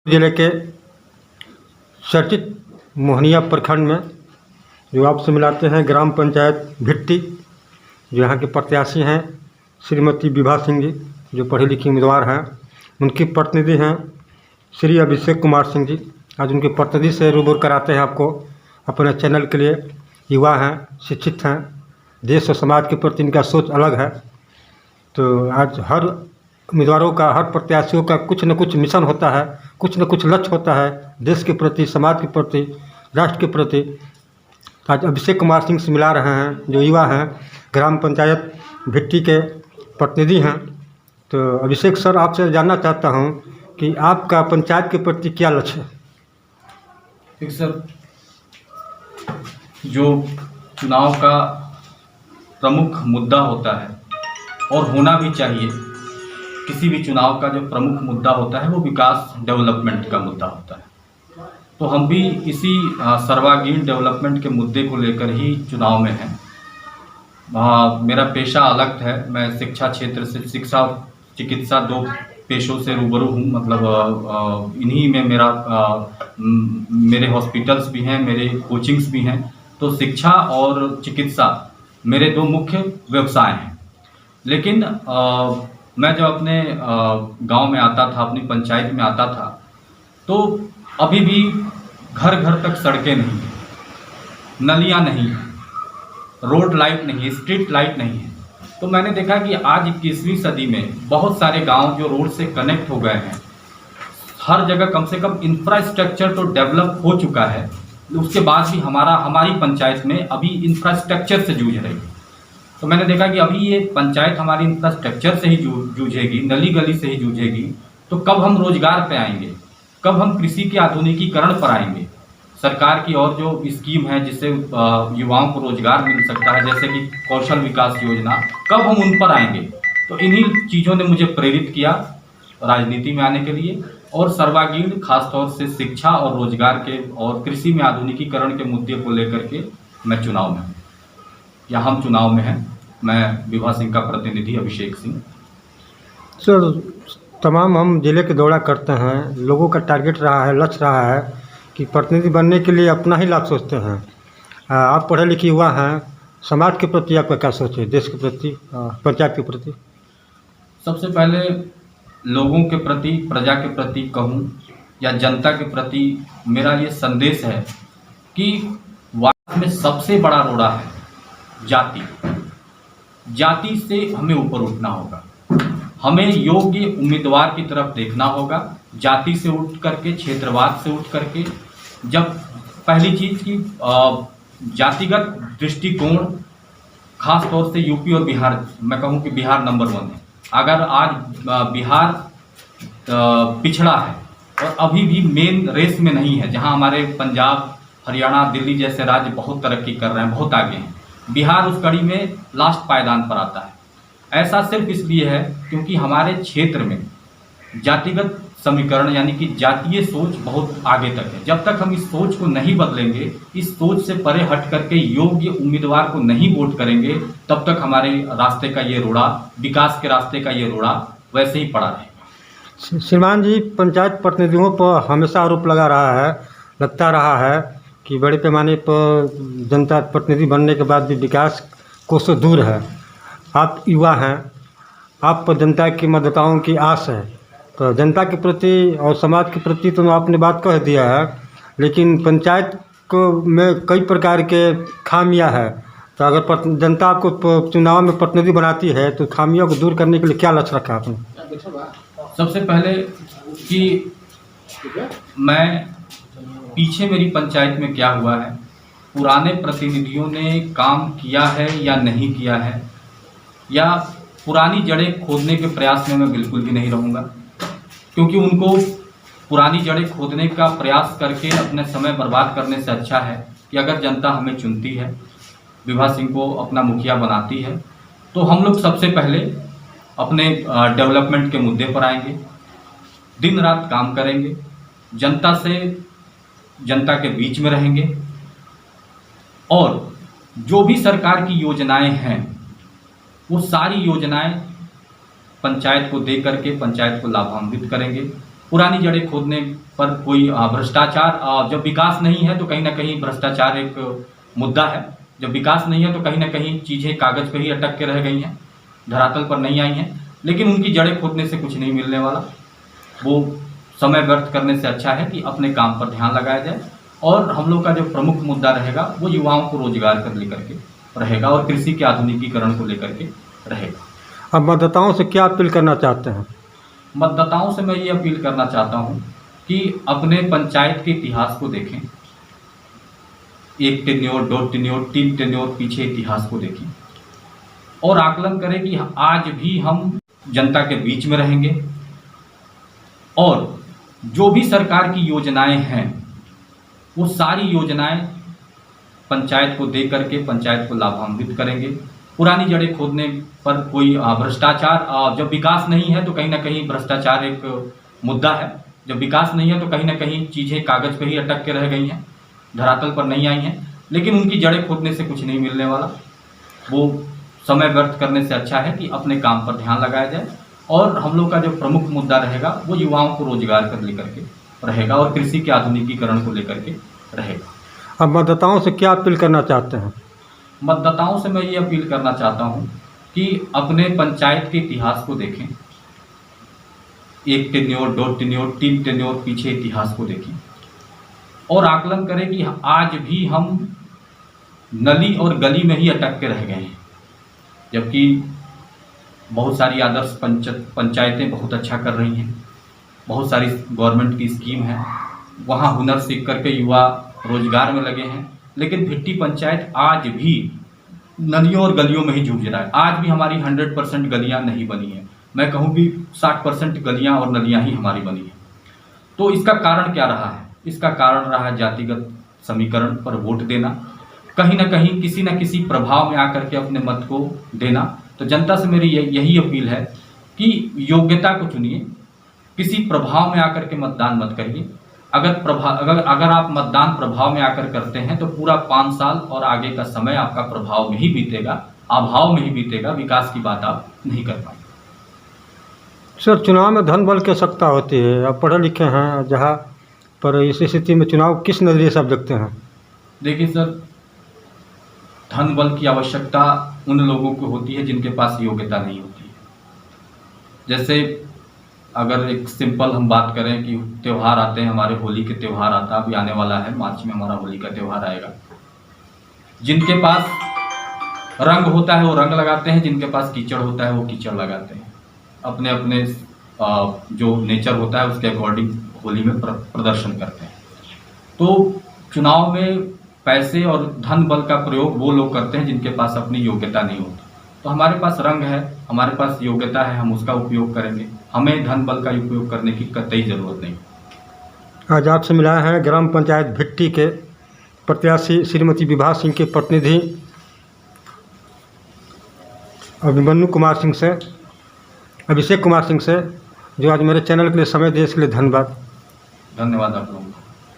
जिले के चर्चित मोहनिया प्रखंड में जो आपसे मिलाते हैं ग्राम पंचायत भिट्टी, जो यहाँ के प्रत्याशी हैं श्रीमती विभा सिंह जी, जो पढ़ी लिखी उम्मीदवार हैं। उनकी प्रतिनिधि हैं श्री अभिषेक कुमार सिंह जी। आज उनके प्रतिनिधि से रूबरू कराते हैं आपको अपने चैनल के लिए। युवा हैं, शिक्षित हैं, देश और समाज के प्रति इनका सोच अलग है। तो आज हर उम्मीदवारों का, हर प्रत्याशियों का कुछ न कुछ मिशन होता है, कुछ न कुछ लक्ष्य होता है देश के प्रति, समाज के प्रति, राष्ट्र के प्रति। आज अभिषेक कुमार सिंह से मिला रहे हैं, जो युवा हैं, ग्राम पंचायत भिट्टी के प्रतिनिधि हैं। तो अभिषेक सर, आपसे जानना चाहता हूं कि आपका पंचायत के प्रति क्या लक्ष्य है? ठीक सर, जो चुनाव का प्रमुख मुद्दा होता है और होना भी चाहिए, किसी भी चुनाव का जो प्रमुख मुद्दा होता है वो विकास, डेवलपमेंट का मुद्दा होता है। तो हम भी इसी सर्वांगीण डेवलपमेंट के मुद्दे को लेकर ही चुनाव में हैं। मेरा पेशा अलग है, मैं शिक्षा क्षेत्र से, शिक्षा चिकित्सा दो पेशों से रूबरू हूँ। मतलब इन्हीं में मेरे हॉस्पिटल्स भी हैं, मेरे कोचिंग्स भी हैं। तो शिक्षा और चिकित्सा मेरे दो मुख्य व्यवसाय हैं। लेकिन मैं जब अपने गांव में आता था, अपनी पंचायत में आता था, तो अभी भी घर घर तक सड़कें नहीं, नलियां नहीं, रोड लाइट नहीं, स्ट्रीट लाइट नहीं है। तो मैंने देखा कि आज 21वीं सदी में बहुत सारे गांव जो रोड से कनेक्ट हो गए हैं, हर जगह कम से कम इंफ्रास्ट्रक्चर तो डेवलप हो चुका है, उसके बाद भी हमारी पंचायत में अभी इंफ्रास्ट्रक्चर से जूझ रही है। तो मैंने देखा कि अभी ये पंचायत हमारी इंफ्रास्ट्रक्चर से ही जूझेगी, नली गली से ही जूझेगी, तो कब हम रोजगार पे आएंगे, कब हम कृषि के आधुनिकीकरण पर आएंगे। सरकार की और जो स्कीम है जिससे युवाओं को रोजगार मिल सकता है, जैसे कि कौशल विकास योजना, कब हम उन पर आएंगे। तो इन्हीं चीज़ों ने मुझे प्रेरित किया राजनीति में आने के लिए, और सर्वांगीण खासतौर से शिक्षा और रोजगार के और कृषि में आधुनिकीकरण के मुद्दे को लेकर के मैं चुनाव में हूँ, या हम चुनाव में हैं। मैं विभा सिंह का प्रतिनिधि अभिषेक सिंह। सर, तमाम हम जिले के दौरा करते हैं, लोगों का टारगेट रहा है, लक्ष्य रहा है कि प्रतिनिधि बनने के लिए अपना ही लाभ सोचते हैं। आप पढ़े लिखे युवा हैं, समाज के प्रति आपका क्या सोच है, देश के प्रति, पंचायत के प्रति? सबसे पहले लोगों के प्रति, प्रजा के प्रति कहूँ या जनता के प्रति मेरा ये संदेश है कि वास्तव में सबसे बड़ा रोड़ा है जाति। जाति से हमें ऊपर उठना होगा, हमें योग्य उम्मीदवार की तरफ देखना होगा। जाति से उठ करके, क्षेत्रवाद से उठ करके, जब पहली चीज की जातिगत दृष्टिकोण, खास तौर से यूपी और बिहार, मैं कहूँ कि बिहार नंबर 1 है। अगर आज बिहार पिछड़ा है और अभी भी मेन रेस में नहीं है, जहाँ हमारे पंजाब, हरियाणा, दिल्ली जैसे राज्य बहुत तरक्की कर रहे हैं, बहुत आगे हैं, बिहार उस कड़ी में लास्ट पायदान पर आता है। ऐसा सिर्फ इसलिए है क्योंकि हमारे क्षेत्र में जातिगत समीकरण यानी कि जातीय सोच बहुत आगे तक है। जब तक हम इस सोच को नहीं बदलेंगे, इस सोच से परे हट करके योग्य उम्मीदवार को नहीं वोट करेंगे, तब तक हमारे रास्ते का ये रोड़ा, विकास के रास्ते का ये रोड़ा वैसे ही पड़ा रहेगा। श्रीमान जी, पंचायत प्रतिनिधियों पर हमेशा आरोप लगता रहा है कि बड़े पैमाने पर जनता प्रतिनिधि बनने के बाद भी विकास कोसों दूर है। आप युवा हैं, आप पर जनता की मतदाताओं की आस है, तो जनता के प्रति और समाज के प्रति तो आपने बात कह दिया है, लेकिन पंचायत को में कई प्रकार के खामियां है। तो अगर जनता आपको चुनाव में प्रतिनिधि बनाती है तो खामियों को दूर करने के लिए क्या लक्ष्य रखा आपने? सबसे पहले कि मैं पीछे मेरी पंचायत में क्या हुआ है, पुराने प्रतिनिधियों ने काम किया है या नहीं किया है, या पुरानी जड़ें खोदने के प्रयास में मैं बिल्कुल भी नहीं रहूँगा, क्योंकि उनको पुरानी जड़ें खोदने का प्रयास करके अपने समय बर्बाद करने से अच्छा है कि अगर जनता हमें चुनती है, विभा सिंह को अपना मुखिया बनाती है, तो हम लोग सबसे पहले अपने डेवलपमेंट के मुद्दे पर आएंगे, दिन रात काम करेंगे, जनता के बीच में रहेंगे, और जो भी सरकार की योजनाएं हैं वो सारी योजनाएं पंचायत को दे करके पंचायत को लाभान्वित करेंगे। पुरानी जड़ें खोदने पर कोई भ्रष्टाचार, जब विकास नहीं है तो कहीं ना कहीं भ्रष्टाचार एक मुद्दा है। जब विकास नहीं है तो कहीं ना कहीं चीज़ें कागज़ पे ही अटक के रह गई हैं, धरातल पर नहीं आई हैं। लेकिन उनकी जड़ें खोदने से कुछ नहीं मिलने वाला। वो समय व्यर्थ करने से अच्छा है कि अपने काम पर ध्यान लगाया जाए। और हम लोग का जो प्रमुख मुद्दा रहेगा वो युवाओं को रोजगार कर लेकर के रहेगा और कृषि के आधुनिकीकरण को लेकर के रहेगा। अब मतदाताओं से क्या अपील करना चाहते हैं? मतदाताओं से मैं ये अपील करना चाहता हूँ कि अपने पंचायत के इतिहास को देखें। 1 टेन्योर, 2 टेन्योर, 3 टेन्योर पीछे इतिहास को देखें और आकलन करें कि आज भी हम जनता के बीच में रहेंगे और जो भी सरकार की योजनाएं हैं वो सारी योजनाएं पंचायत को दे करके पंचायत को लाभान्वित करेंगे। पुरानी जड़ें खोदने पर कोई भ्रष्टाचार, जब विकास नहीं है तो कहीं ना कहीं भ्रष्टाचार एक मुद्दा है। जब विकास नहीं है तो कहीं ना कहीं चीज़ें कागज़ पे ही अटक के रह गई हैं, धरातल पर नहीं आई हैं। लेकिन उनकी जड़ें खोदने से कुछ नहीं मिलने वाला। वो समय व्यर्थ करने से अच्छा है कि अपने काम पर ध्यान लगाया जाए। और हम लोग का जो प्रमुख मुद्दा रहेगा वो युवाओं को रोजगार कर लेकर के रहेगा और कृषि के आधुनिकीकरण को लेकर के रहेगा। अब मतदाताओं से क्या अपील करना चाहते हैं? मतदाताओं से मैं ये अपील करना चाहता हूँ कि अपने पंचायत के इतिहास को देखें। 1 टेन्योर, 2 टेन्योर, 3 टेन्योर पीछे इतिहास को देखें और आकलन करें कि आज भी हम नली और गली में ही अटक के रह गए हैं। जबकि बहुत सारी आदर्श पंचायतें बहुत अच्छा कर रही हैं, बहुत सारी गवर्नमेंट की स्कीम है, वहाँ हुनर सीख करके युवा रोजगार में लगे हैं। लेकिन भिट्टी पंचायत आज भी नदियों और गलियों में ही जूझ रहा है। आज भी हमारी 100% गलियाँ नहीं बनी हैं। मैं कहूँ कि 60% गलियाँ और नदियाँ ही हमारी बनी हैं। तो इसका कारण क्या रहा है? इसका कारण रहा है जातिगत समीकरण पर वोट देना, कहीं ना कहीं किसी न किसी प्रभाव में आकर के अपने मत को देना। तो जनता से मेरी यही अपील है कि योग्यता को चुनिए, किसी प्रभाव में आकर के मतदान मत करिए। अगर आप मतदान प्रभाव में आकर करते हैं तो पूरा 5 साल और आगे का समय आपका प्रभाव में ही बीतेगा, अभाव में ही बीतेगा। विकास की बात आप नहीं कर पाएंगे। सर, चुनाव में धन बल की आवश्यकता होती है। आप पढ़े लिखे हैं, जहाँ पर इस स्थिति में चुनाव किस नज़रिए से आप देखते हैं? देखिए सर, धन बल की आवश्यकता उन लोगों को होती है जिनके पास योग्यता नहीं होती है। जैसे अगर एक सिंपल हम बात करें कि त्यौहार आते हैं, हमारे होली के त्यौहार आता है, अभी आने वाला है, मार्च में हमारा होली का त्यौहार आएगा। जिनके पास रंग होता है वो रंग लगाते हैं, जिनके पास कीचड़ होता है वो कीचड़ लगाते हैं। अपने अपने जो नेचर होता है उसके अकॉर्डिंग होली में प्रदर्शन करते हैं। तो चुनाव में पैसे और धन बल का प्रयोग वो लोग करते हैं जिनके पास अपनी योग्यता नहीं होती। तो हमारे पास रंग है, हमारे पास योग्यता है, हम उसका उपयोग करेंगे। हमें धन बल का उपयोग करने की कतई ज़रूरत नहीं। आज आपसे मिला है ग्राम पंचायत भिट्टी के प्रत्याशी श्रीमती विभा सिंह के प्रतिनिधि अभिमन्यु अभिषेक कुमार सिंह से, जो आज मेरे चैनल के लिए समय दिए, इसके लिए धन्यवाद। धन्यवाद आप लोगों को।